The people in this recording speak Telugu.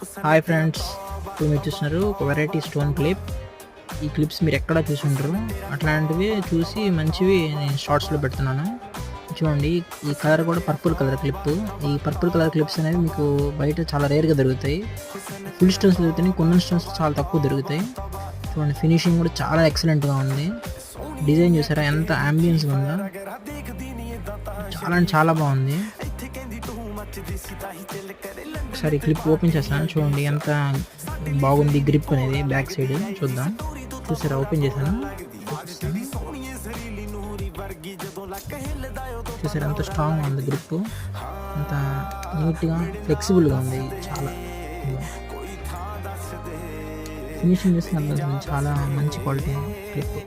హాయ్ ఫ్రెండ్స్, ఇప్పుడు మీరు చూస్తున్నారు ఒక వెరైటీ స్టోన్ క్లిప్. ఈ క్లిప్స్ మీరు ఎక్కడ చూసుంటారు, అట్లాంటివి చూసి మంచివి నేను షార్ట్స్లో పెడుతున్నాను. చూడండి, ఈ కలర్ కూడా పర్పుల్ కలర్ క్లిప్. ఈ పర్పుల్ కలర్ క్లిప్స్ అనేవి మీకు బయట చాలా రేర్గా దొరుకుతాయి. ఫుల్ స్టోన్స్ దొరుకుతాయి, కొన్ని స్టోన్స్ చాలా తక్కువ దొరుకుతాయి. చూడండి, ఫినిషింగ్ కూడా చాలా ఎక్సలెంట్గా ఉంది. డిజైన్ చూసారా ఎంత అంబియన్స్గా ఉందో, చాలా అంటే చాలా బాగుంది. ఒకసారి క్లిప్ ఓపెన్ చేస్తాను, చూడండి ఎంత బాగుంది. గ్రిప్ అనేది బ్యాక్ సైడ్ చూద్దాం. చూసారా, ఓపెన్ చేశాను. చూసారా ఎంత స్ట్రాంగ్గా ఉంది గ్రిప్, అంత నీట్గా ఫ్లెక్సిబుల్గా ఉంది. చాలా ఫినిషింగ్ చేసిన అర్థం, చాలా మంచి క్వాలిటీ క్లిప్.